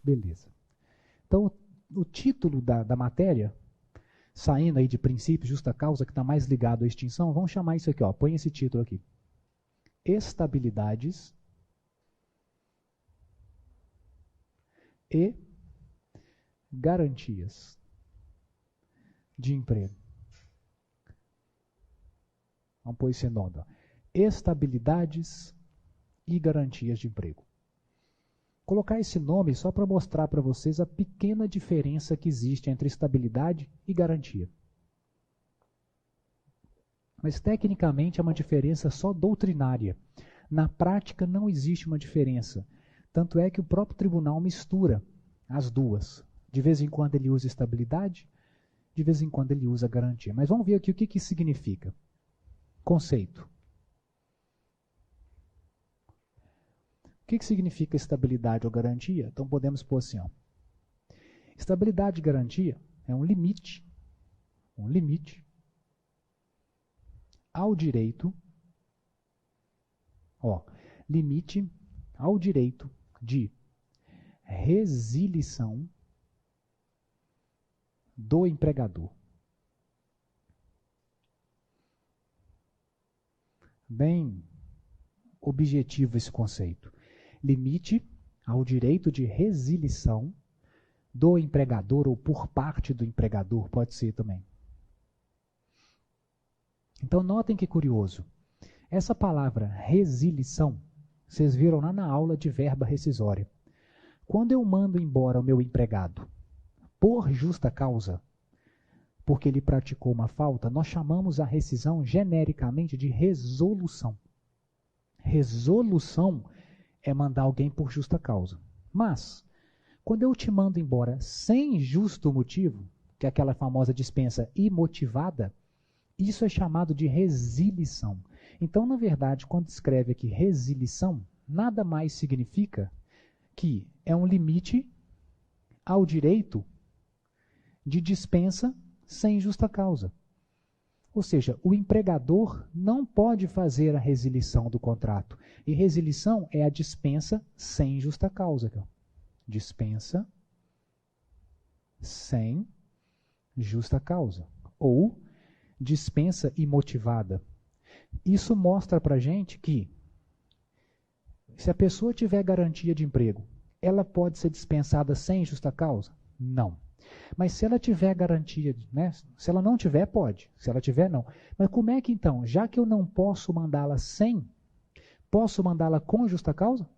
Beleza. Então, o título da matéria, saindo aí de princípio, justa causa, que está mais ligado à extinção, vamos chamar isso aqui, ó, põe esse título aqui. Estabilidades e garantias de emprego. Vamos pôr esse nome, ó. Estabilidades e garantias de emprego. Colocar esse nome só para mostrar para vocês a pequena diferença que existe entre estabilidade e garantia. Mas tecnicamente é uma diferença só doutrinária. Na prática não existe uma diferença. Tanto é que o próprio tribunal mistura as duas. De vez em quando ele usa estabilidade, de vez em quando ele usa garantia. Mas vamos ver aqui o que isso significa. Conceito. O que significa estabilidade ou garantia? Então podemos pôr assim, ó. Estabilidade e garantia é um limite ao direito, limite ao direito de resilição do empregador. Bem objetivo esse conceito. Limite ao direito de resilição do empregador ou por parte do empregador, pode ser também. Então notem que curioso. Essa palavra resilição, vocês viram lá na aula de verba rescisória. Quando eu mando embora o meu empregado por justa causa, porque ele praticou uma falta, nós chamamos a rescisão genericamente de resolução. Resolução é mandar alguém por justa causa. Mas, quando eu te mando embora sem justo motivo, que é aquela famosa dispensa imotivada, isso é chamado de resilição. Então, na verdade, quando escreve aqui resilição, nada mais significa que é um limite ao direito de dispensa sem justa causa. Ou seja, o empregador não pode fazer a resilição do contrato. E resilição é a dispensa sem justa causa. Dispensa sem justa causa. Ou dispensa imotivada. Isso mostra para a gente que, se a pessoa tiver garantia de emprego, ela pode ser dispensada sem justa causa? Não. Mas se ela tiver garantia, né? Se ela não tiver, pode. Se ela tiver, não. Mas como é que então, já que eu não posso mandá-la sem, posso mandá-la com justa causa?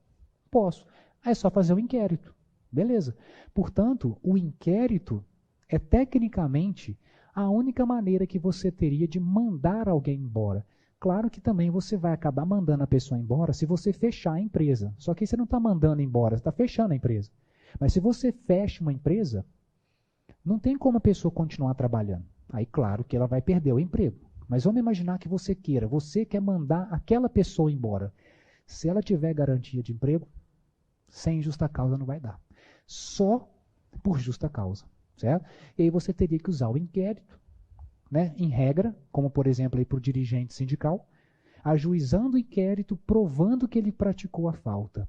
Posso. Aí é só fazer o inquérito. Beleza. Portanto, o inquérito é tecnicamente a única maneira que você teria de mandar alguém embora. Claro que também você vai acabar mandando a pessoa embora se você fechar a empresa. Só que você não está mandando embora, você está fechando a empresa. Mas se você fecha uma empresa, não tem como a pessoa continuar trabalhando. Aí, claro que ela vai perder o emprego. Mas vamos imaginar que você quer mandar aquela pessoa embora. Se ela tiver garantia de emprego, sem justa causa não vai dar. Só por justa causa. Certo? E aí você teria que usar o inquérito, né, em regra, como por exemplo para o dirigente sindical, ajuizando o inquérito, provando que ele praticou a falta,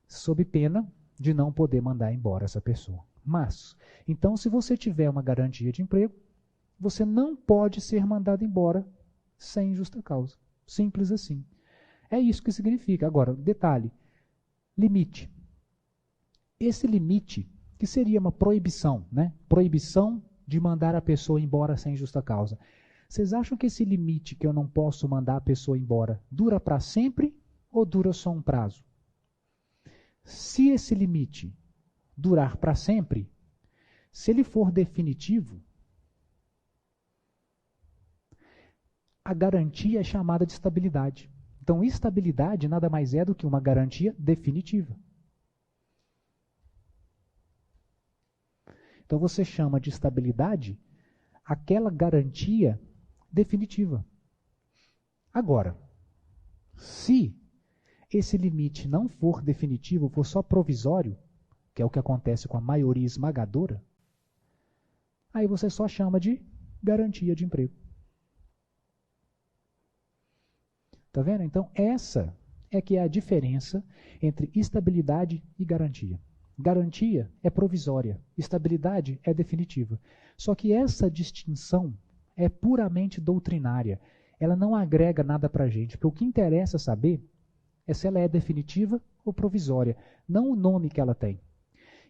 sob pena de não poder mandar embora essa pessoa. Mas, então, se você tiver uma garantia de emprego, você não pode ser mandado embora sem justa causa. Simples assim. É isso que significa. Agora, detalhe, limite. Esse limite, que seria uma proibição, né? Proibição de mandar a pessoa embora sem justa causa. Vocês acham que esse limite que eu não posso mandar a pessoa embora dura para sempre ou dura só um prazo? Se esse limite durar para sempre, se ele for definitivo, a garantia é chamada de estabilidade. Então, estabilidade nada mais é do que uma garantia definitiva. Então, você chama de estabilidade aquela garantia definitiva. Agora, se esse limite não for definitivo, for só provisório, que é o que acontece com a maioria esmagadora, aí você só chama de garantia de emprego. Tá vendo? Então, essa é que é a diferença entre estabilidade e garantia. Garantia é provisória, estabilidade é definitiva. Só que essa distinção é puramente doutrinária. Ela não agrega nada para a gente, porque o que interessa saber é se ela é definitiva ou provisória, não o nome que ela tem.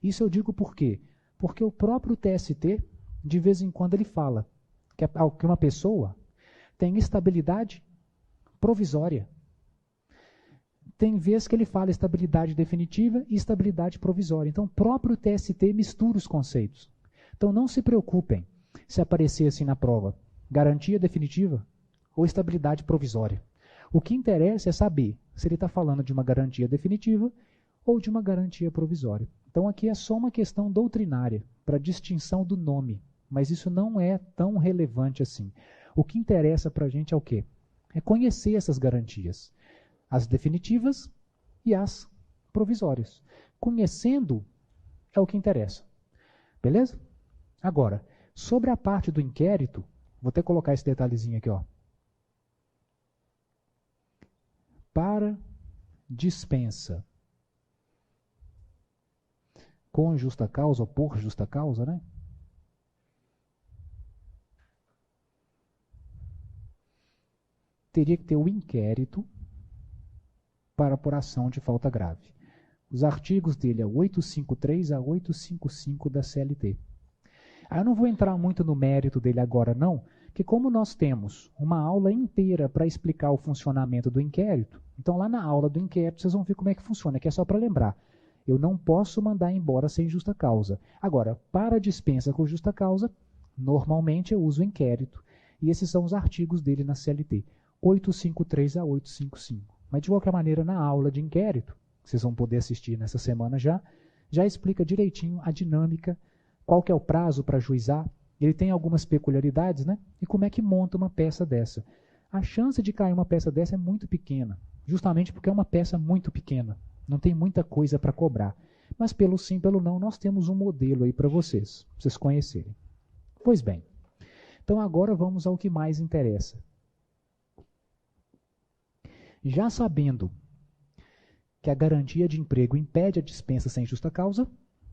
Isso eu digo por quê? Porque o próprio TST, de vez em quando, ele fala que uma pessoa tem estabilidade provisória. Tem vezes que ele fala estabilidade definitiva e estabilidade provisória. Então, o próprio TST mistura os conceitos. Então, não se preocupem se aparecer assim na prova garantia definitiva ou estabilidade provisória. O que interessa é saber se ele está falando de uma garantia definitiva ou de uma garantia provisória. Então, aqui é só uma questão doutrinária, para distinção do nome. Mas isso não é tão relevante assim. O que interessa para a gente é o quê? É conhecer essas garantias. As definitivas e as provisórias. Conhecendo é o que interessa. Beleza? Agora, sobre a parte do inquérito, vou até colocar esse detalhezinho aqui, ó. Para dispensa com justa causa ou por justa causa, né? Teria que ter o inquérito para apuração de falta grave. Os artigos dele é 853 a 855 da CLT. Aí eu não vou entrar muito no mérito dele agora não, que como nós temos uma aula inteira para explicar o funcionamento do inquérito, então lá na aula do inquérito vocês vão ver como é que funciona, que é só para lembrar. Eu não posso mandar embora sem justa causa. Agora, para dispensa com justa causa, normalmente eu uso o inquérito. E esses são os artigos dele na CLT, 853 a 855. Mas, de qualquer maneira, na aula de inquérito, que vocês vão poder assistir nessa semana já explica direitinho a dinâmica, qual que é o prazo para juizar. Ele tem algumas peculiaridades, né? E como é que monta uma peça dessa. A chance de cair uma peça dessa é muito pequena, justamente porque é uma peça muito pequena. Não tem muita coisa para cobrar. Mas pelo sim, pelo não, nós temos um modelo aí para vocês conhecerem. Pois bem, então agora vamos ao que mais interessa. Já sabendo que a garantia de emprego impede a dispensa sem justa causa,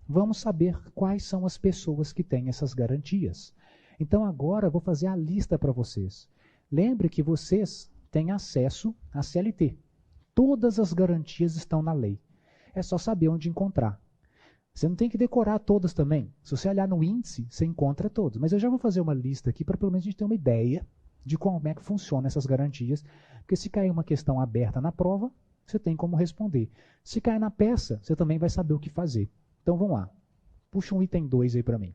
vamos saber quais são as pessoas que têm essas garantias. Então agora eu vou fazer a lista para vocês. Lembre que vocês têm acesso à CLT. Todas as garantias estão na lei. É só saber onde encontrar. Você não tem que decorar todas também. Se você olhar no índice, você encontra todas. Mas eu já vou fazer uma lista aqui para pelo menos a gente ter uma ideia de como é que funcionam essas garantias. Porque se cair uma questão aberta na prova, você tem como responder. Se cair na peça, você também vai saber o que fazer. Então vamos lá. Puxa um item 2 aí para mim.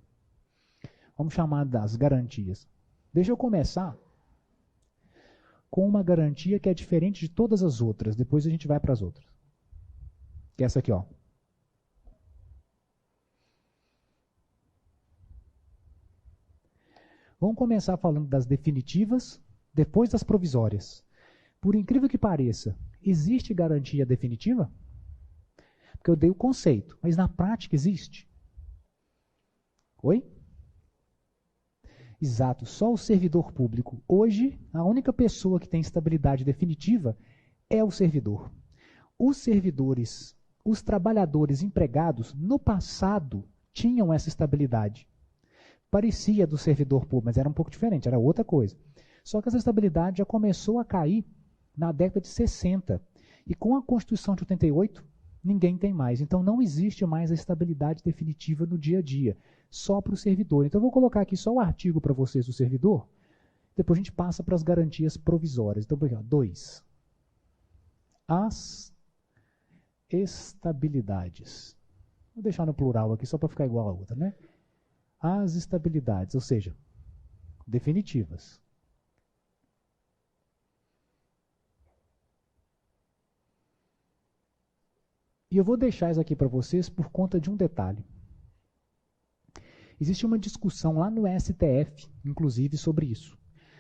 Vamos chamar das garantias. Deixa eu começar com uma garantia que é diferente de todas as outras. Depois a gente vai para as outras. Que é essa aqui, ó. Vamos começar falando das definitivas, depois das provisórias. Por incrível que pareça, existe garantia definitiva? Porque eu dei o conceito, mas na prática existe? Oi? Exato, só o servidor público. Hoje, a única pessoa que tem estabilidade definitiva é o servidor. Os servidores, os trabalhadores empregados, no passado, tinham essa estabilidade. Parecia do servidor público, mas era um pouco diferente, era outra coisa. Só que essa estabilidade já começou a cair na década de 60. E com a Constituição de 88, ninguém tem mais. Então não existe mais a estabilidade definitiva no dia a dia, só para o servidor. Então eu vou colocar aqui só o artigo para vocês do servidor, depois a gente passa para as garantias provisórias. Então, 2. As estabilidades. Vou deixar no plural aqui só para ficar igual a outra, né? As estabilidades, ou seja, definitivas. E eu vou deixar isso aqui para vocês por conta de um detalhe. Existe uma discussão lá no STF, inclusive, sobre isso.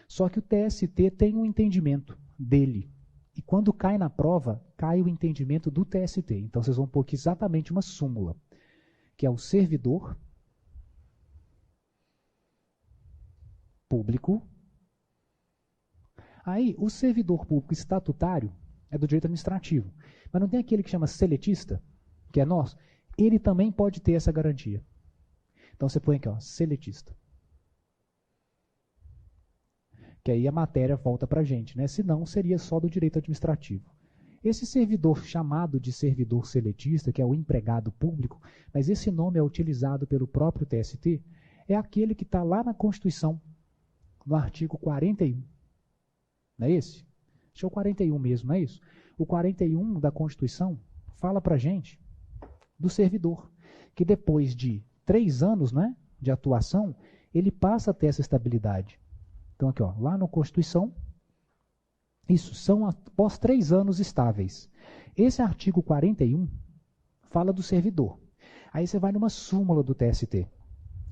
Só que o TST tem um entendimento dele. E quando cai na prova, cai o entendimento do TST. Então vocês vão pôr aqui exatamente uma súmula, que é o servidor público. Aí, o servidor público estatutário é do direito administrativo. Mas não tem aquele que chama seletista, que é nosso? ele também pode ter essa garantia. Então você põe aqui, ó, seletista. Que aí a matéria volta para a gente, né? Senão seria só do direito administrativo. Esse servidor chamado de servidor seletista, que é o empregado público, mas esse nome é utilizado pelo próprio TST, é aquele que está lá na Constituição, no artigo 41. Não é esse? Acho que é o 41 mesmo, não é isso? O 41 da Constituição fala para a gente do servidor, que depois de 3 anos, né, de atuação, ele passa a ter essa estabilidade. Então aqui, ó, lá na Constituição, isso, são após 3 anos estáveis. Esse artigo 41 fala do servidor. Aí você vai numa súmula do TST.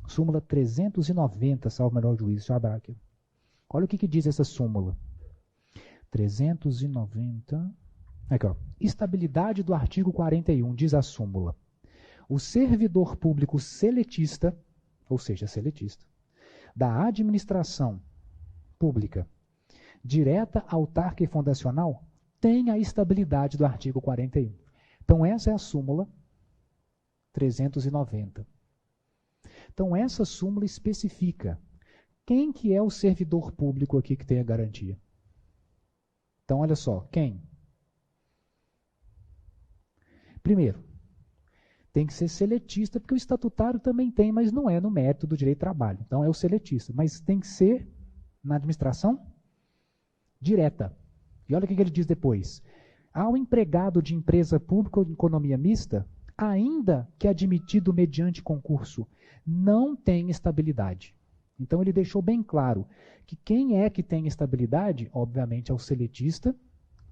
Súmula 390, salvo o melhor juízo. Deixa eu abrir aqui. Olha o que diz essa súmula. 390. Aqui, ó. Estabilidade do artigo 41, diz a súmula. O servidor público seletista, ou seja, seletista, da administração pública, direta, autárquica e fundacional, tem a estabilidade do artigo 41. Então, essa é a súmula 390. Então, essa súmula especifica quem que é o servidor público aqui que tem a garantia. Então, olha só, quem? Primeiro, tem que ser seletista, porque o estatutário também tem, mas não é no mérito do direito do trabalho. Então, é o seletista, mas tem que ser na administração direta. E olha o que ele diz depois. Ao empregado de empresa pública ou de economia mista, ainda que admitido mediante concurso, não tem estabilidade. Então ele deixou bem claro que quem é que tem estabilidade, obviamente é o seletista,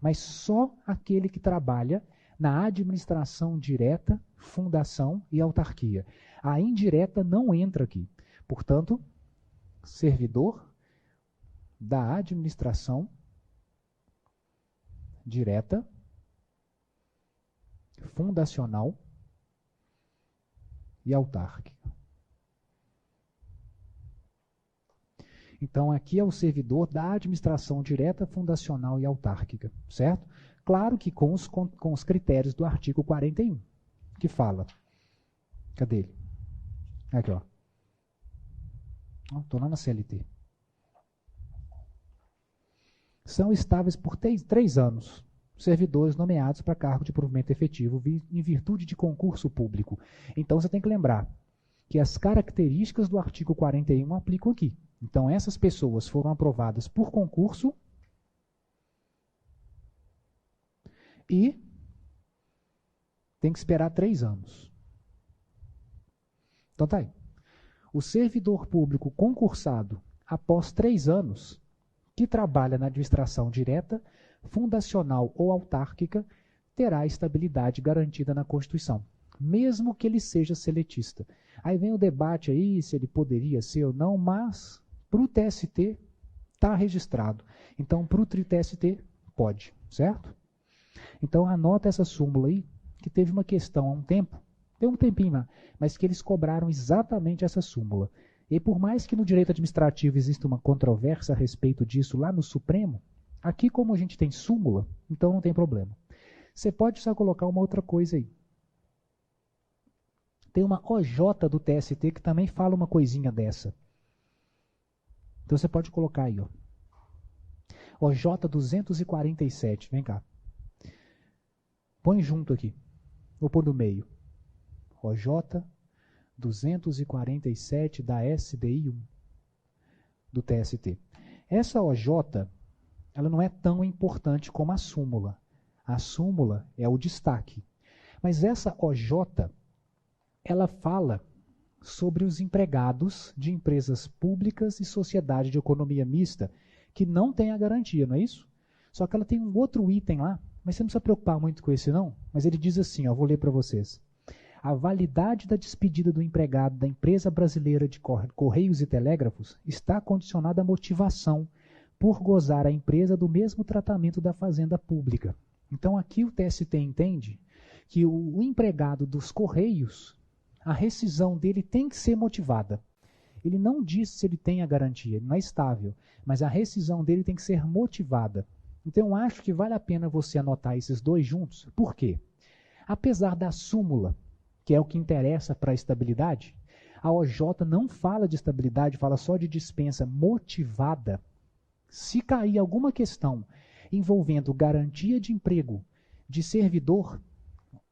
mas só aquele que trabalha na administração direta, fundação e autarquia. A indireta não entra aqui. Portanto, servidor da administração direta, fundacional e autárquica. Então, aqui é o servidor da administração direta, fundacional e autárquica, certo? Claro que com os critérios do artigo 41, que fala. Cadê ele? Aqui, ó. Estou lá na CLT. São estáveis por 3 anos, servidores nomeados para cargo de provimento efetivo em virtude de concurso público. Então, você tem que lembrar que as características do artigo 41 aplicam aqui. Então, essas pessoas foram aprovadas por concurso e tem que esperar 3 anos. Então, tá aí. O servidor público concursado após 3 anos, que trabalha na administração direta, fundacional ou autárquica, terá estabilidade garantida na Constituição, mesmo que ele seja seletista. Aí vem o debate aí se ele poderia ser ou não, mas para o TST está registrado. Então, para o TST pode, certo? Então, anota essa súmula aí, que teve uma questão há um tempo, tem um tempinho lá, mas que eles cobraram exatamente essa súmula. E por mais que no direito administrativo exista uma controvérsia a respeito disso lá no Supremo, aqui como a gente tem súmula, então não tem problema. Você pode só colocar uma outra coisa aí. Tem uma OJ do TST que também fala uma coisinha dessa. Então você pode colocar aí, ó. OJ 247, vem cá. Põe junto aqui. Vou pôr no meio. OJ 247 da SDI 1 do TST. Essa OJ, ela não é tão importante como a súmula. A súmula é o destaque. Mas essa OJ, ela fala sobre os empregados de empresas públicas e sociedade de economia mista que não tem a garantia, não é isso? Só que ela tem um outro item lá, mas você não precisa preocupar muito com esse não, mas ele diz assim, ó, vou ler para vocês. A validade da despedida do empregado da empresa brasileira de Correios e Telégrafos está condicionada à motivação por gozar a empresa do mesmo tratamento da fazenda pública. Então aqui o TST entende que o empregado dos Correios, a rescisão dele tem que ser motivada. Ele não diz se ele tem a garantia, ele não é estável, mas a rescisão dele tem que ser motivada. Então eu acho que vale a pena você anotar esses dois juntos. Por quê? Apesar da súmula que é o que interessa para a estabilidade, a OJ não fala de estabilidade, fala só de dispensa motivada. Se cair alguma questão envolvendo garantia de emprego de servidor,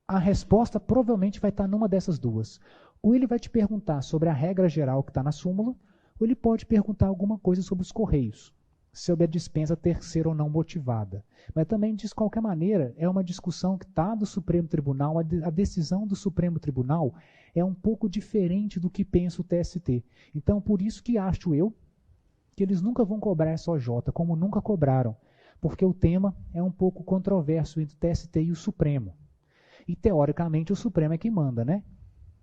a resposta provavelmente vai estar numa dessas duas. Ou ele vai te perguntar sobre a regra geral que está na súmula, ou ele pode perguntar alguma coisa sobre os Correios, sobre a dispensa ter que ser ou não motivada. Mas também, de qualquer maneira, é uma discussão que está do Supremo Tribunal, a decisão do Supremo Tribunal é um pouco diferente do que pensa o TST. Então, por isso que acho eu que eles nunca vão cobrar essa OJ, como nunca cobraram, porque o tema é um pouco controverso entre o TST e o Supremo. E, teoricamente, o Supremo é que manda, né?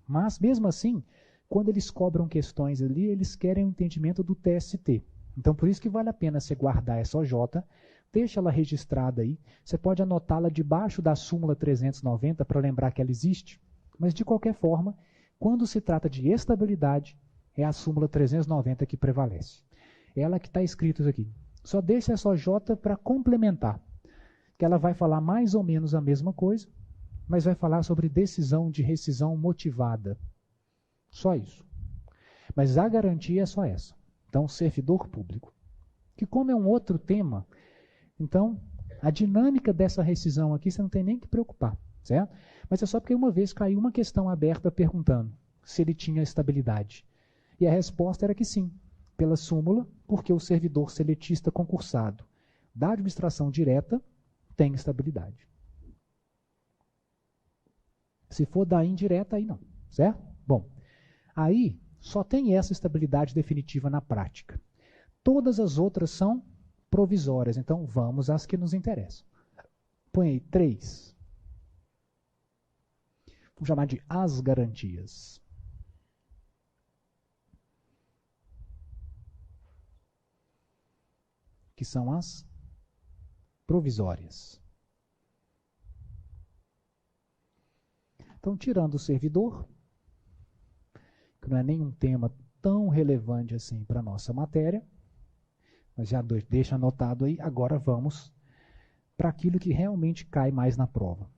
Mas, mesmo assim, quando eles cobram questões ali, eles querem o entendimento do TST. Então, por isso que vale a pena você guardar essa OJ, deixa ela registrada aí. Você pode anotá-la debaixo da súmula 390 para lembrar que ela existe. Mas, de qualquer forma, quando se trata de estabilidade, é a súmula 390 que prevalece. Ela que está escrita aqui. Só deixa essa OJ para complementar, que ela vai falar mais ou menos a mesma coisa, mas vai falar sobre decisão de rescisão motivada. Só isso. Mas a garantia é só essa. Então, servidor público. Que como é um outro tema, então, a dinâmica dessa rescisão aqui você não tem nem que preocupar, certo? Mas é só porque uma vez caiu uma questão aberta perguntando se ele tinha estabilidade. E a resposta era que sim, pela súmula, porque o servidor seletista concursado da administração direta tem estabilidade. Se for da indireta, aí não, certo? Bom, aí só tem essa estabilidade definitiva na prática. Todas as outras são provisórias, então vamos às que nos interessam. Põe aí 3. Vamos chamar de as garantias. Que são as provisórias. Então, tirando o servidor, que não é nenhum tema tão relevante assim para a nossa matéria, mas já deixa anotado aí, agora vamos para aquilo que realmente cai mais na prova,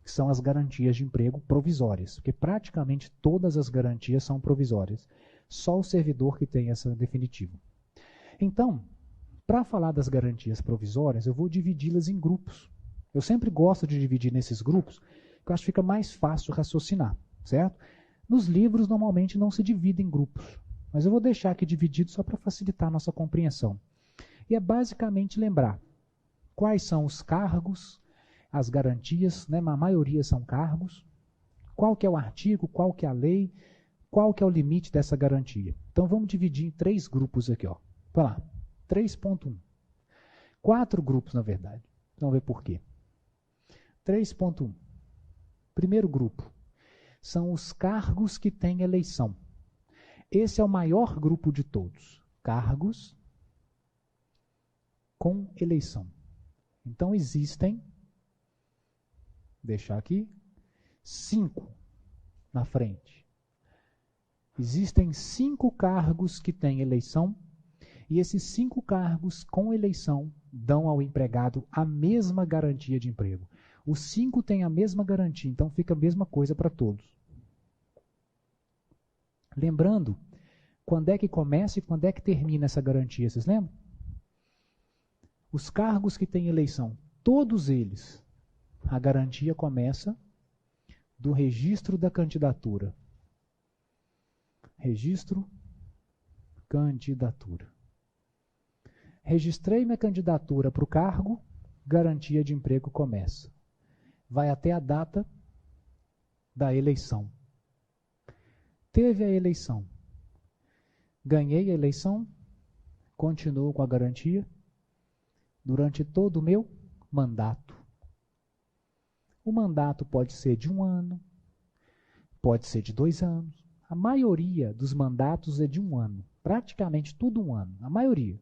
que são as garantias de emprego provisórias, porque praticamente todas as garantias são provisórias, só o servidor que tem essa definitiva. Então, para falar das garantias provisórias, eu vou dividi-las em grupos. Eu sempre gosto de dividir nesses grupos, que eu acho que fica mais fácil raciocinar, certo? Nos livros, normalmente, não se divide em grupos, mas eu vou deixar aqui dividido só para facilitar a nossa compreensão. E é basicamente lembrar quais são os cargos, as garantias, né? A maioria são cargos, qual que é o artigo, qual que é a lei, qual que é o limite dessa garantia. Então, vamos dividir em 3 grupos aqui. Ó. Vai lá, 3.1. 4 grupos, na verdade. Vamos ver por quê. 3.1. Primeiro grupo são os cargos que têm eleição. Esse é o maior grupo de todos. Cargos com eleição. Então existem, deixar aqui, 5 na frente. Existem 5 cargos que têm eleição e esses 5 cargos com eleição dão ao empregado a mesma garantia de emprego. Os 5 têm a mesma garantia, então fica a mesma coisa para todos. Lembrando, quando é que começa e quando é que termina essa garantia, vocês lembram? Os cargos que têm eleição, todos eles, a garantia começa do registro da candidatura. Registro, candidatura. Registrei minha candidatura para o cargo, garantia de emprego começa. Vai até a data da eleição. Teve a eleição. Ganhei a eleição, continuo com a garantia durante todo o meu mandato. O mandato pode ser de 1 ano, pode ser de 2 anos. A maioria dos mandatos é de 1 ano. Praticamente tudo 1 ano, a maioria.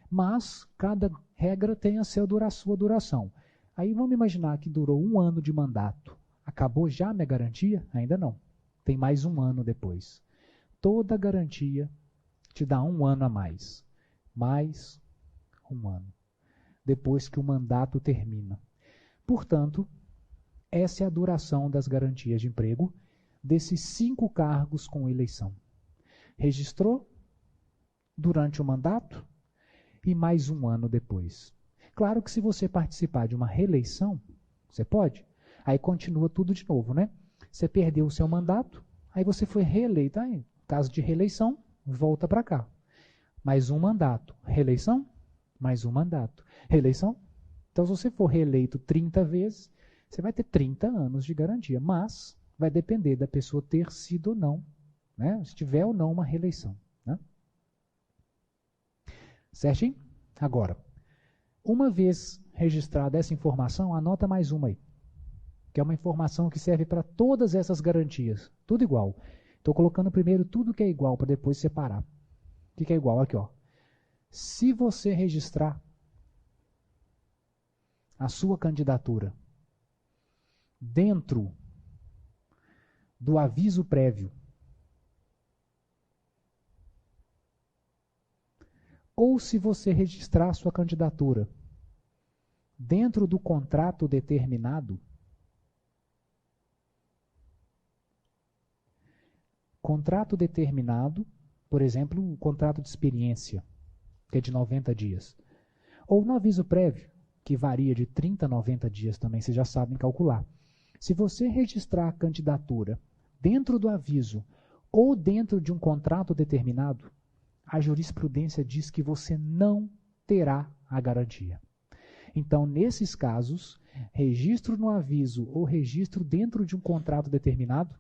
Mas cada regra tem a sua duração. Aí vamos imaginar que durou 1 ano de mandato. Acabou já a minha garantia? Ainda não. Tem mais 1 ano depois. Toda garantia te dá 1 ano a mais. Mais 1 ano. Depois que o mandato termina. Portanto, essa é a duração das garantias de emprego desses 5 cargos com eleição? Registrou durante o mandato e mais 1 ano depois. Claro que se você participar de uma reeleição, você pode. Aí continua tudo de novo, né? Você perdeu o seu mandato, aí você foi reeleito. Aí, caso de reeleição, volta para cá. Mais 1 mandato. Reeleição, mais 1 mandato. Reeleição. Então, se você for reeleito 30 vezes, você vai ter 30 anos de garantia. Mas vai depender da pessoa ter sido ou não, né? Se tiver ou não uma reeleição. Né? Certinho? Agora, uma vez registrada essa informação, anota mais uma aí. Que é uma informação que serve para todas essas garantias. Tudo igual. Estou colocando primeiro tudo que é igual para depois separar. O que é igual? Aqui, ó. Se você registrar a sua candidatura dentro do aviso prévio ou se você registrar a sua candidatura dentro do contrato determinado, contrato determinado, por exemplo, um contrato de experiência, que é de 90 dias, ou no aviso prévio, que varia de 30 a 90 dias também, vocês já sabem calcular. Se você registrar a candidatura dentro do aviso ou dentro de um contrato determinado, a jurisprudência diz que você não terá a garantia. Então, nesses casos, registro no aviso ou registro dentro de um contrato determinado,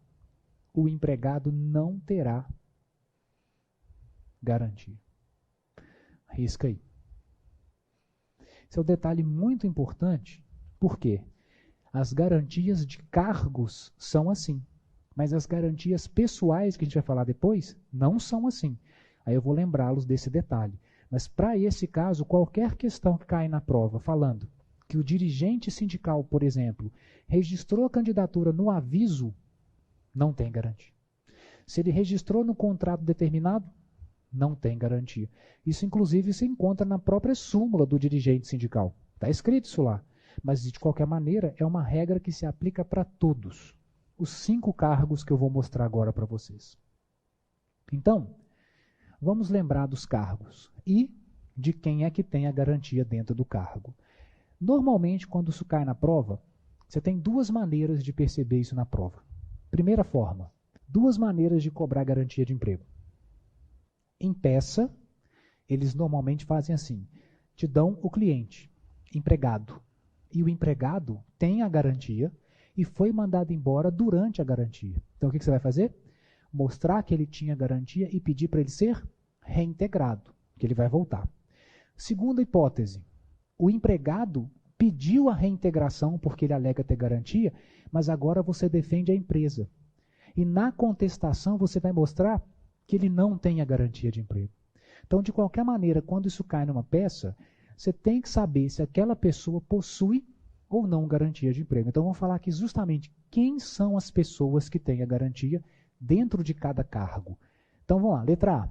o empregado não terá garantia. Risca aí. Esse é um detalhe muito importante, porque as garantias de cargos são assim, mas as garantias pessoais, que a gente vai falar depois, não são assim. Aí eu vou lembrá-los desse detalhe. Mas para esse caso, qualquer questão que cai na prova falando que o dirigente sindical, por exemplo, registrou a candidatura no aviso, não tem garantia. Se ele registrou no contrato determinado, não tem garantia. Isso, inclusive, se encontra na própria súmula do dirigente sindical. Está escrito isso lá. Mas, de qualquer maneira, é uma regra que se aplica para todos. Os 5 cargos que eu vou mostrar agora para vocês. Então, vamos lembrar dos cargos e de quem é que tem a garantia dentro do cargo. Normalmente, quando isso cai na prova, você tem 2 maneiras de perceber isso na prova. Primeira forma, 2 maneiras de cobrar garantia de emprego. Em peça, eles normalmente fazem assim, te dão o cliente, empregado, e o empregado tem a garantia e foi mandado embora durante a garantia. Então, o que você vai fazer? Mostrar que ele tinha garantia e pedir para ele ser reintegrado, que ele vai voltar. Segunda hipótese, o empregado pediu a reintegração porque ele alega ter garantia, mas agora você defende a empresa. E na contestação você vai mostrar que ele não tem a garantia de emprego. Então, de qualquer maneira, quando isso cai numa peça, você tem que saber se aquela pessoa possui ou não garantia de emprego. Então, vamos falar aqui justamente quem são as pessoas que têm a garantia dentro de cada cargo. Então, vamos lá, letra A.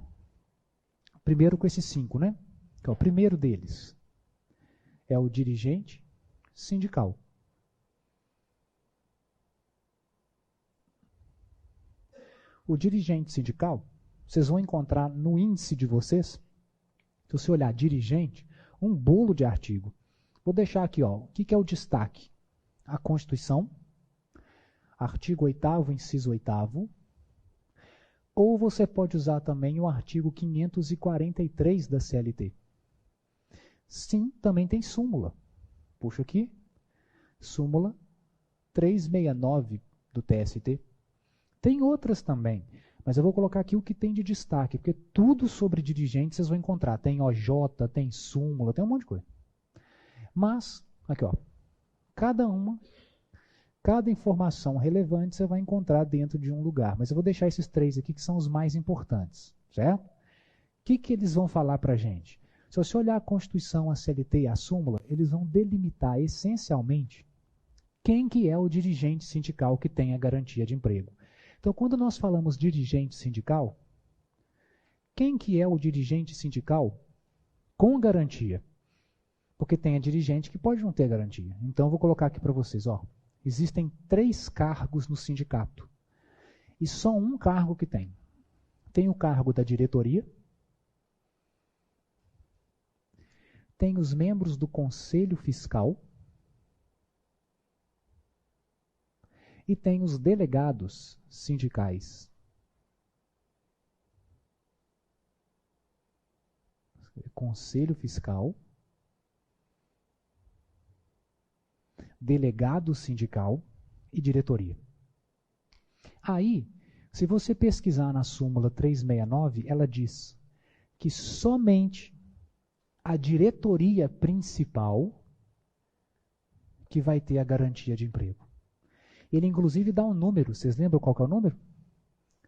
Primeiro com esses 5, né? Que é o primeiro deles. É o dirigente sindical. O dirigente sindical, vocês vão encontrar no índice de vocês, se você olhar dirigente, um bolo de artigo. Vou deixar aqui, ó, o que é o destaque? A Constituição, artigo 8º, inciso 8º, ou você pode usar também o artigo 543 da CLT. Sim, também tem súmula. Puxa aqui, súmula 369 do TST. Tem outras também, mas eu vou colocar aqui o que tem de destaque, porque tudo sobre dirigente vocês vão encontrar. Tem OJ, tem súmula, tem um monte de coisa. Mas, aqui ó, cada informação relevante você vai encontrar dentro de um lugar. Mas eu vou deixar esses 3 aqui que são os mais importantes, certo? O que eles vão falar para a gente? Se você olhar a Constituição, a CLT e a súmula, eles vão delimitar essencialmente quem que é o dirigente sindical que tem a garantia de emprego. Então, quando nós falamos dirigente sindical, quem que é o dirigente sindical com garantia? Porque tem a dirigente que pode não ter garantia. Então, eu vou colocar aqui para vocês, ó, existem 3 cargos no sindicato. e só um cargo que tem. Tem o cargo da diretoria, tem os membros do conselho fiscal e tem os delegados sindicais. Conselho fiscal, delegado sindical e diretoria. Aí, se você pesquisar na súmula 369, ela diz que somente a diretoria principal que vai ter a garantia de emprego. Ele inclusive dá um número, vocês lembram qual que é o número?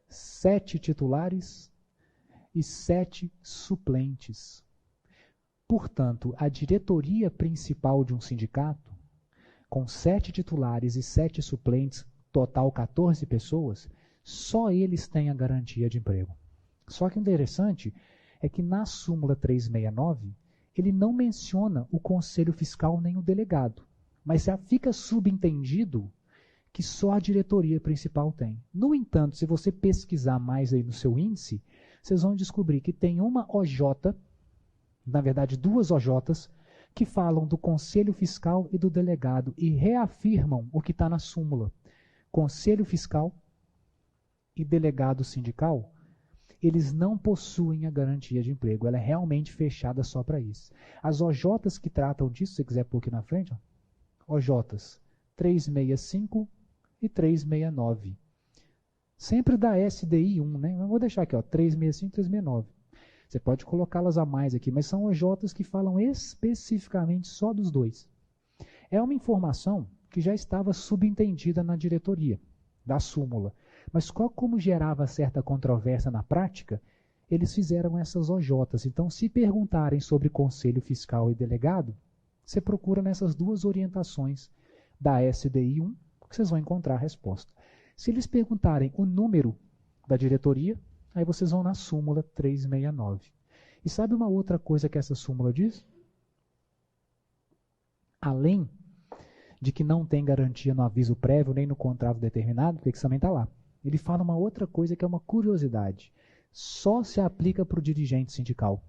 7 titulares e 7 suplentes. Portanto, a diretoria principal de um sindicato, com 7 titulares e 7 suplentes, total 14 pessoas, só eles têm a garantia de emprego. Só que o interessante é que na súmula 369, ele não menciona o conselho fiscal nem o delegado, mas já fica subentendido que só a diretoria principal tem. No entanto, se você pesquisar mais aí no seu índice, vocês vão descobrir que tem uma OJ, na verdade 2 OJs, que falam do conselho fiscal e do delegado e reafirmam o que está na súmula. Conselho fiscal e delegado sindical, eles não possuem a garantia de emprego. Ela é realmente fechada só para isso. As OJs que tratam disso, se você quiser pôr aqui na frente, ó, OJs 365 e 369. Sempre da SDI 1, né? Eu vou deixar aqui, ó, 365 e 369. Você pode colocá-las a mais aqui, mas são OJs que falam especificamente só dos dois. É uma informação que já estava subentendida na diretoria da súmula. Mas como gerava certa controvérsia na prática, eles fizeram essas OJs. Então, se perguntarem sobre conselho fiscal e delegado, você procura nessas 2 orientações da SDI 1, que vocês vão encontrar a resposta. Se eles perguntarem o número da diretoria, aí vocês vão na súmula 369. E sabe uma outra coisa que essa súmula diz? Além de que não tem garantia no aviso prévio nem no contrato determinado, porque isso também está lá. Ele fala uma outra coisa que é uma curiosidade. Só se aplica para o dirigente sindical.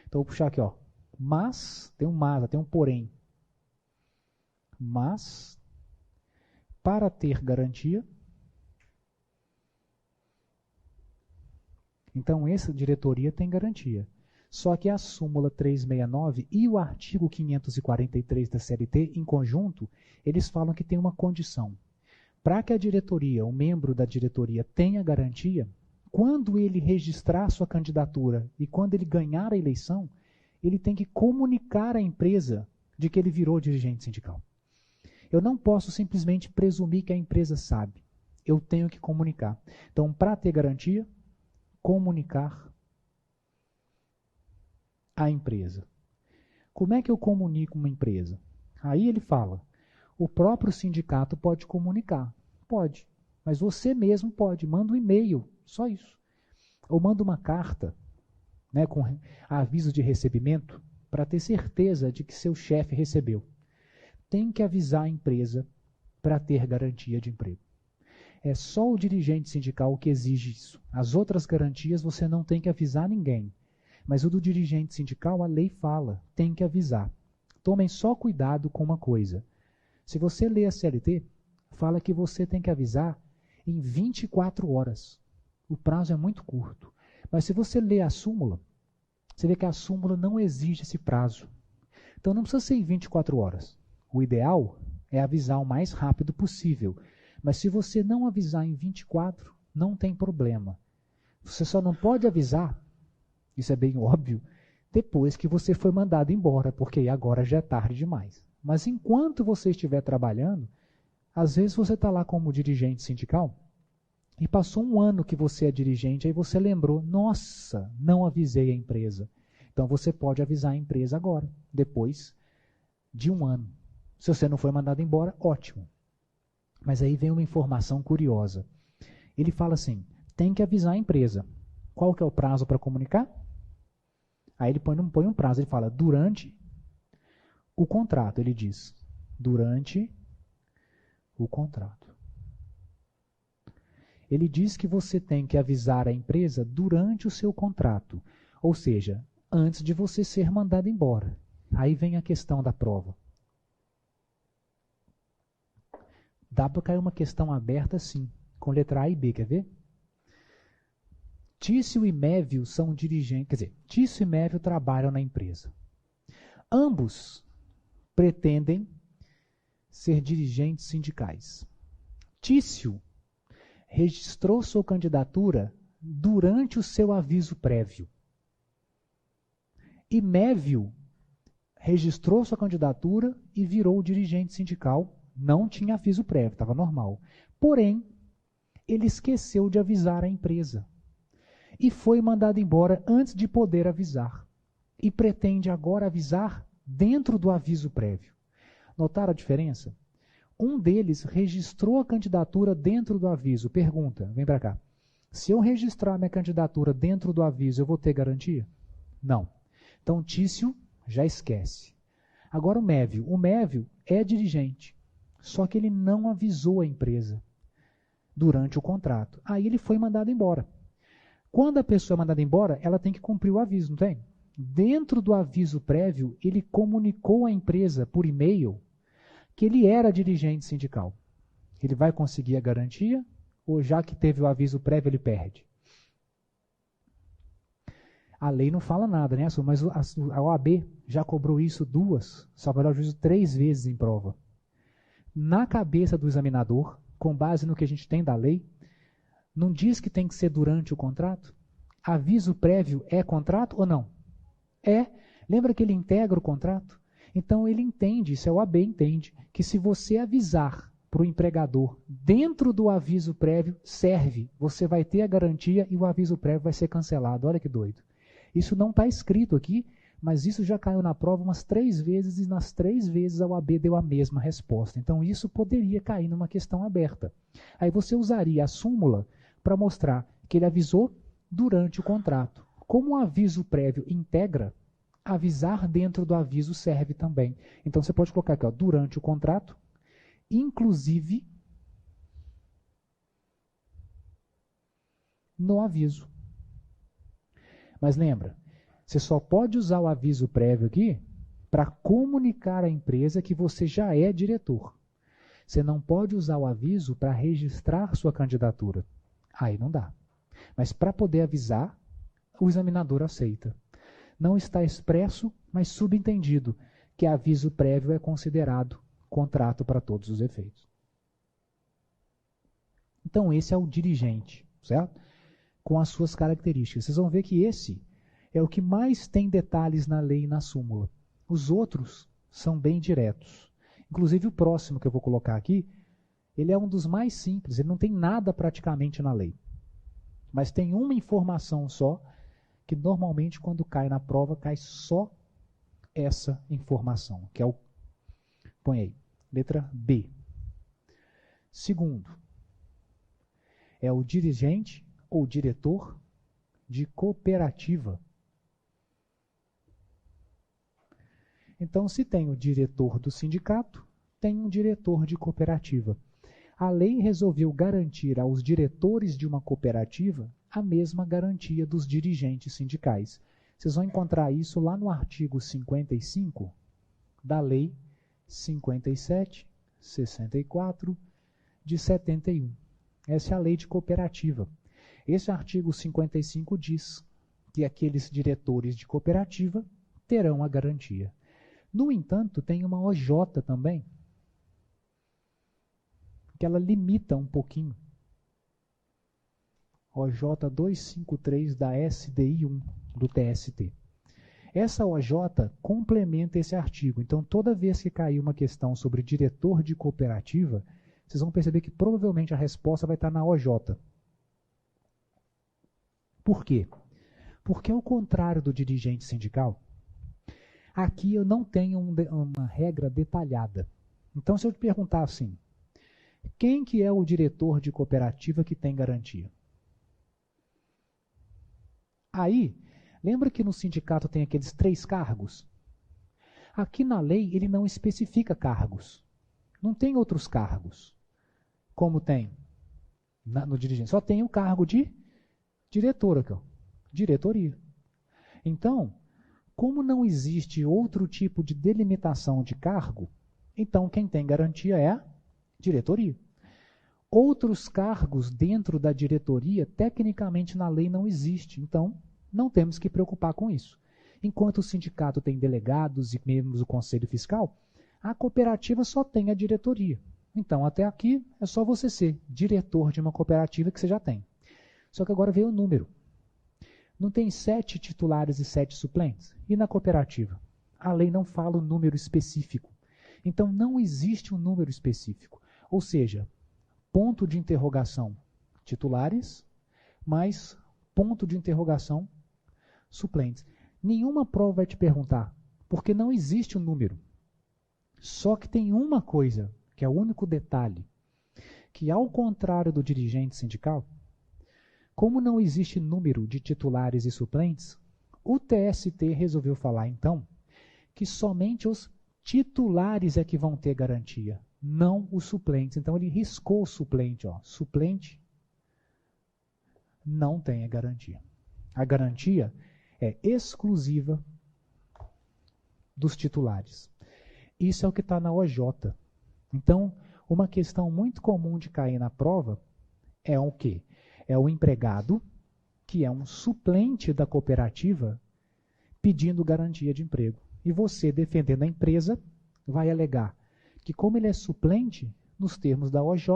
Então, vou puxar aqui, ó. Mas, tem um porém. Mas, para ter garantia, então essa diretoria tem garantia. Só que a súmula 369 e o artigo 543 da CLT, em conjunto, eles falam que tem uma condição. Para que a diretoria, o membro da diretoria, tenha garantia, quando ele registrar sua candidatura e quando ele ganhar a eleição, ele tem que comunicar à empresa de que ele virou dirigente sindical. Eu não posso simplesmente presumir que a empresa sabe. Eu tenho que comunicar. Então, para ter garantia, comunicar à empresa. Como é que eu comunico uma empresa? Aí ele fala, o próprio sindicato pode comunicar. Pode, mas você mesmo pode. Manda um e-mail, só isso. Ou manda uma carta, né, com aviso de recebimento, para ter certeza de que seu chefe recebeu. Tem que avisar a empresa para ter garantia de emprego. É só o dirigente sindical que exige isso. As outras garantias você não tem que avisar ninguém. Mas o do dirigente sindical, a lei fala, tem que avisar. Tomem só cuidado com uma coisa. Se você lê a CLT, fala que você tem que avisar em 24 horas. O prazo é muito curto. Mas se você lê a súmula, você vê que a súmula não exige esse prazo. Então não precisa ser em 24 horas. O ideal é avisar o mais rápido possível. Mas se você não avisar em 24, não tem problema. Você só não pode avisar, isso é bem óbvio, depois que você foi mandado embora, porque agora já é tarde demais. Mas enquanto você estiver trabalhando, às vezes você está lá como dirigente sindical e passou um ano que você é dirigente, aí você lembrou, nossa, não avisei a empresa. Então você pode avisar a empresa agora, depois de um ano. Se você não foi mandado embora, ótimo. Mas aí vem uma informação curiosa. Ele fala assim, tem que avisar a empresa. Qual que é o prazo para comunicar? Aí ele não põe um prazo, ele fala durante o contrato. Ele diz, durante o contrato. Ele diz que você tem que avisar a empresa durante o seu contrato, ou seja, antes de você ser mandado embora. Aí vem a questão da prova. Dá para cair uma questão aberta, sim, com letra A e B, quer ver? Tício e Mévio são dirigentes, quer dizer, Tício e Mévio trabalham na empresa. Ambos pretendem ser dirigentes sindicais. Tício registrou sua candidatura durante o seu aviso prévio. E Mévio registrou sua candidatura e virou dirigente sindical. Não tinha aviso prévio, estava normal. Porém, ele esqueceu de avisar a empresa e foi mandado embora antes de poder avisar. E pretende agora avisar dentro do aviso prévio. Notaram a diferença? Um deles registrou a candidatura dentro do aviso. Pergunta, vem para cá. Se eu registrar minha candidatura dentro do aviso, eu vou ter garantia? Não. Então, Tício já esquece. Agora o Mévio. O Mévio é dirigente, só que ele não avisou a empresa durante o contrato. Aí ele foi mandado embora. Quando a pessoa é mandada embora, ela tem que cumprir o aviso, não tem? Dentro do aviso prévio, ele comunicou à empresa por e-mail que ele era dirigente sindical. Ele vai conseguir a garantia ou já que teve o aviso prévio ele perde? A lei não fala nada, né? Mas a OAB já cobrou isso Salvador Juízo 3 vezes em prova. Na cabeça do examinador, com base no que a gente tem da lei, não diz que tem que ser durante o contrato? Aviso prévio é contrato ou não? É. Lembra que ele integra o contrato? Então ele entende, isso é o OAB entende, que se você avisar para o empregador dentro do aviso prévio, serve. Você vai ter a garantia e o aviso prévio vai ser cancelado. Olha que doido. Isso não está escrito aqui, mas isso já caiu na prova umas 3 vezes e nas 3 vezes a OAB deu a mesma resposta. Então isso poderia cair numa questão aberta. Aí você usaria a súmula para mostrar que ele avisou durante o contrato. Como o aviso prévio integra, avisar dentro do aviso serve também. Então você pode colocar aqui, ó, durante o contrato, inclusive no aviso. Mas lembra, você só pode usar o aviso prévio aqui para comunicar à empresa que você já é diretor. Você não pode usar o aviso para registrar sua candidatura. Aí não dá. Mas para poder avisar, o examinador aceita. Não está expresso, mas subentendido, que aviso prévio é considerado contrato para todos os efeitos. Então esse é o dirigente, certo? Com as suas características. Vocês vão ver que esse é o que mais tem detalhes na lei e na súmula. Os outros são bem diretos. Inclusive o próximo que eu vou colocar aqui, ele é um dos mais simples, ele não tem nada praticamente na lei. Mas tem uma informação só, que normalmente quando cai na prova, cai só essa informação, que é o... Põe aí, letra B. Segundo, é o dirigente ou diretor de cooperativa. Então, se tem o diretor do sindicato, tem um diretor de cooperativa. A lei resolveu garantir aos diretores de uma cooperativa a mesma garantia dos dirigentes sindicais. Vocês vão encontrar isso lá no artigo 55 da Lei 57/64 de 71. Essa é a lei de cooperativa. Esse artigo 55 diz que aqueles diretores de cooperativa terão a garantia. No entanto, tem uma OJ também, que ela limita um pouquinho. OJ 253 da SDI 1 do TST. Essa OJ complementa esse artigo. Então, toda vez que cair uma questão sobre diretor de cooperativa, vocês vão perceber que provavelmente a resposta vai estar na OJ. Por quê? Porque, ao contrário do dirigente sindical, aqui eu não tenho uma regra detalhada. Então, se eu te perguntar assim, quem que é o diretor de cooperativa que tem garantia? Aí, lembra que no sindicato tem aqueles 3 cargos? Aqui na lei ele não especifica cargos. Não tem outros cargos. Como tem no dirigente. Só tem o cargo de diretor aqui, ó, diretoria. Então, como não existe outro tipo de delimitação de cargo, então quem tem garantia é a diretoria. Outros cargos dentro da diretoria, tecnicamente na lei não existe, então não temos que preocupar com isso. Enquanto o sindicato tem delegados e membros do conselho fiscal, a cooperativa só tem a diretoria. Então, até aqui é só você ser diretor de uma cooperativa que você já tem. Só que agora veio o número. Não tem 7 titulares e 7 suplentes? E na cooperativa? A lei não fala o número específico. Então, não existe um número específico. Ou seja, ponto de interrogação titulares, mais ponto de interrogação suplentes. Nenhuma prova vai te perguntar, porque não existe um número. Só que tem uma coisa, que é o único detalhe, que ao contrário do dirigente sindical, como não existe número de titulares e suplentes, o TST resolveu falar então que somente os titulares é que vão ter garantia, não os suplentes. Então ele riscou o suplente, ó. Suplente não tem a garantia. A garantia é exclusiva dos titulares. Isso é o que está na OJ. Então, uma questão muito comum de cair na prova é o quê? É o empregado, que é um suplente da cooperativa, pedindo garantia de emprego. E você, defendendo a empresa, vai alegar que como ele é suplente, nos termos da OJ,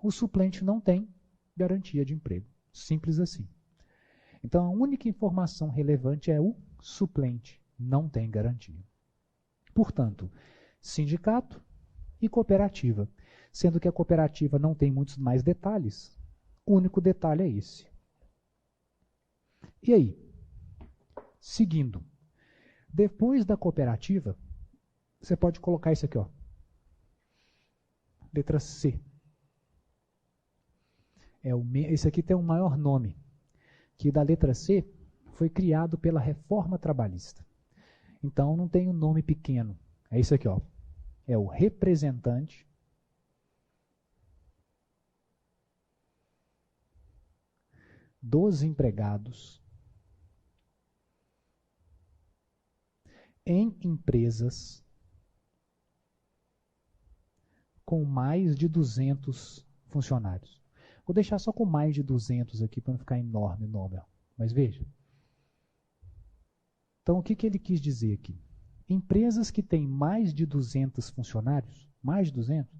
o suplente não tem garantia de emprego. Simples assim. Então, a única informação relevante é o suplente, não tem garantia. Portanto, sindicato e cooperativa. Sendo que a cooperativa não tem muitos mais detalhes, o único detalhe é esse. E aí? Seguindo. Depois da cooperativa, você pode colocar isso aqui, ó. Letra C. Esse aqui tem um maior nome, que da letra C foi criado pela reforma trabalhista. Então não tem um nome pequeno. É isso aqui, ó. É o representante dos empregados em empresas com mais de 200 funcionários. Vou deixar só com mais de 200 aqui para não ficar enorme o número. Mas veja. Então, o que ele quis dizer aqui? Empresas que têm mais de 200 funcionários, mais de 200,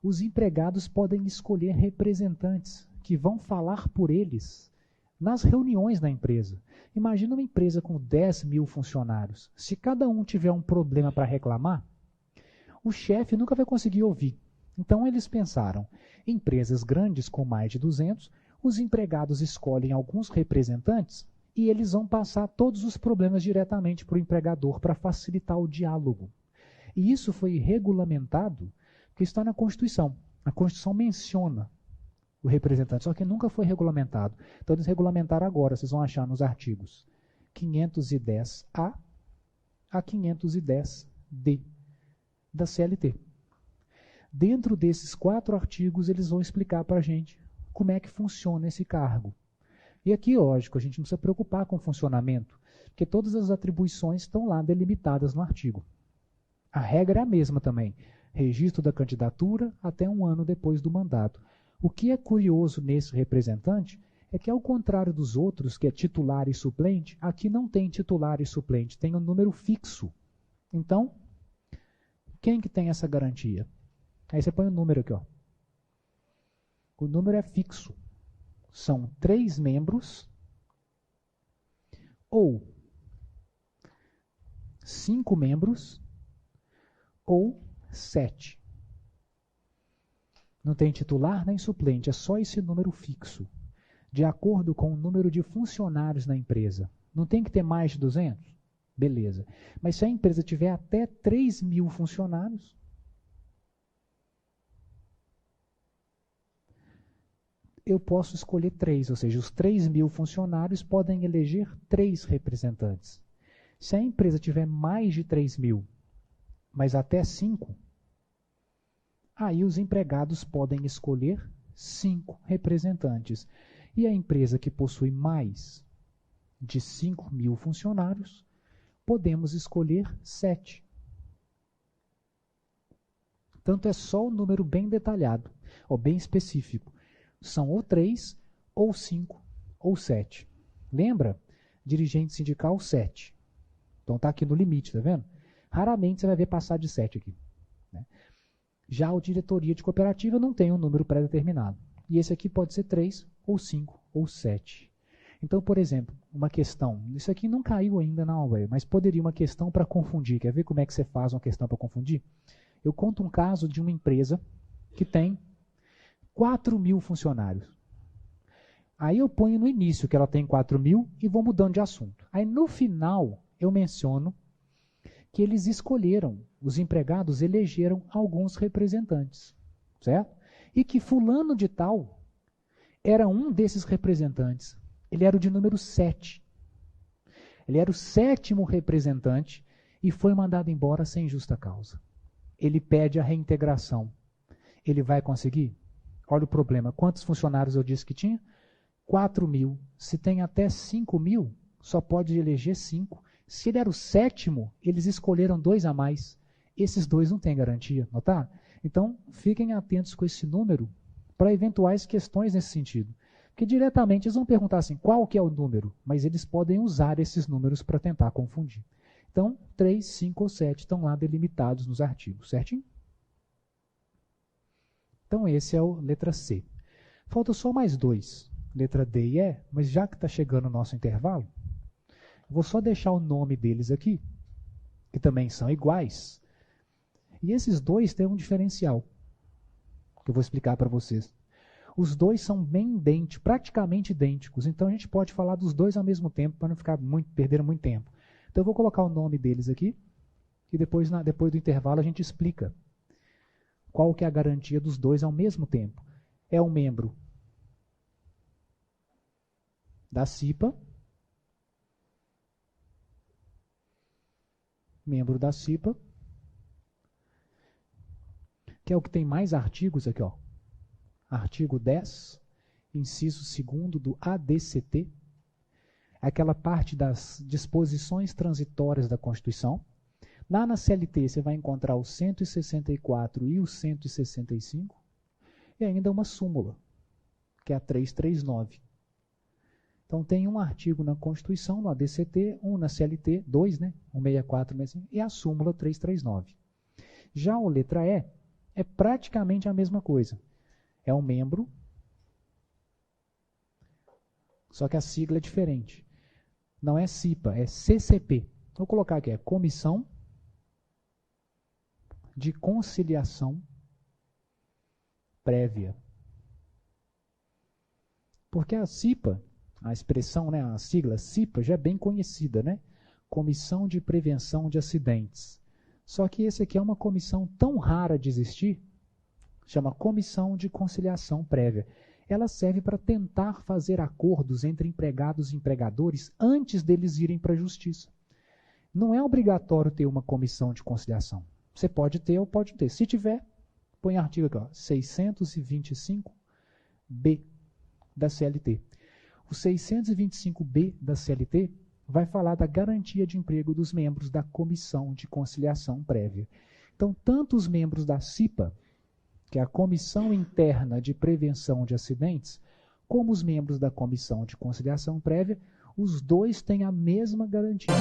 os empregados podem escolher representantes que vão falar por eles nas reuniões da empresa. Imagina uma empresa com 10 mil funcionários. Se cada um tiver um problema para reclamar, o chefe nunca vai conseguir ouvir. Então eles pensaram, em empresas grandes com mais de 200, os empregados escolhem alguns representantes e eles vão passar todos os problemas diretamente para o empregador para facilitar o diálogo. E isso foi regulamentado, que está na Constituição. A Constituição menciona o representante, só que nunca foi regulamentado. Então eles regulamentaram agora, vocês vão achar nos artigos 510A a 510D da CLT. Dentro desses 4 artigos, eles vão explicar para a gente como é que funciona esse cargo. E aqui, lógico, a gente não precisa preocupar com o funcionamento, porque todas as atribuições estão lá delimitadas no artigo. A regra é a mesma também, registro da candidatura até 1 ano depois do mandato. O que é curioso nesse representante é que, ao contrário dos outros, que é titular e suplente, aqui não tem titular e suplente, tem um número fixo. Então, quem que tem essa garantia? Aí você põe o número aqui, ó. O número é fixo. São 3 membros ou 5 membros ou 7. Não tem titular nem suplente, é só esse número fixo, de acordo com o número de funcionários na empresa. Não tem que ter mais de 200? Beleza. Mas se a empresa tiver até 3 mil funcionários, eu posso escolher 3, ou seja, os 3 mil funcionários podem eleger 3 representantes. Se a empresa tiver mais de 3 mil, mas até 5, aí os empregados podem escolher 5 representantes. E a empresa que possui mais de 5.000 funcionários, podemos escolher 7. Tanto é só um número bem detalhado, ou bem específico. São ou 3, ou 5, ou 7. Lembra? Dirigente sindical, 7. Então está aqui no limite, tá vendo? Raramente você vai ver passar de 7 aqui. Né? Já a diretoria de cooperativa não tem um número pré-determinado. E esse aqui pode ser 3, ou 5, ou 7. Então, por exemplo, uma questão. Isso aqui não caiu ainda na aula, mas poderia uma questão para confundir. Quer ver como é que você faz uma questão para confundir? Eu conto um caso de uma empresa que tem 4.000 funcionários. Aí eu ponho no início que ela tem 4.000 e vou mudando de assunto. Aí no final eu menciono que eles escolheram, os empregados elegeram alguns representantes, certo? E que fulano de tal era um desses representantes. Ele era o de número 7. Ele era o 7º representante e foi mandado embora sem justa causa. Ele pede a reintegração. Ele vai conseguir? Olha o problema. Quantos funcionários eu disse que tinha? 4.000. Se tem até 5.000, só pode eleger 5. Se ele era o 7º, eles escolheram 2 a mais. Esses 2 não têm garantia, não tá? Então, fiquem atentos com esse número para eventuais questões nesse sentido. Porque diretamente eles vão perguntar assim, qual que é o número? Mas eles podem usar esses números para tentar confundir. Então, 3, 5 ou 7 estão lá delimitados nos artigos, certinho? Então, esse é o letra C. Falta só mais 2, letra D e E, mas já que está chegando o nosso intervalo, vou só deixar o nome deles aqui, que também são iguais. E esses 2 têm um diferencial, que eu vou explicar para vocês. Os 2 são bem idênticos, praticamente idênticos, então a gente pode falar dos 2 ao mesmo tempo, para não ficar perder muito tempo. Então eu vou colocar o nome deles aqui, e depois do intervalo a gente explica qual que é a garantia dos 2 ao mesmo tempo. É um membro da CIPA, que é o que tem mais artigos aqui, ó. Artigo 10, inciso 2º do ADCT, aquela parte das disposições transitórias da Constituição. Lá na CLT você vai encontrar o 164 e o 165, e ainda uma súmula, que é a 339. Então tem um artigo na Constituição, no ADCT, um na CLT, 2, né? 164, 165, e a súmula 339. Já o letra E é praticamente a mesma coisa. É um membro, só que a sigla é diferente. Não é CIPA, é CCP. Vou colocar aqui, é Comissão de Conciliação Prévia. Porque a CIPA, a expressão, né, a sigla CIPA já é bem conhecida, né? Comissão de Prevenção de Acidentes. Só que esse aqui é uma comissão tão rara de existir, chama Comissão de Conciliação Prévia. Ela serve para tentar fazer acordos entre empregados e empregadores antes deles irem para a justiça. Não é obrigatório ter uma comissão de conciliação. Você pode ter ou pode ter. Se tiver, põe artigo aqui, ó, 625B da CLT. O 625B da CLT vai falar da garantia de emprego dos membros da Comissão de Conciliação Prévia. Então, tanto os membros da CIPA, que é a Comissão Interna de Prevenção de Acidentes, como os membros da Comissão de Conciliação Prévia, os 2 têm a mesma garantia.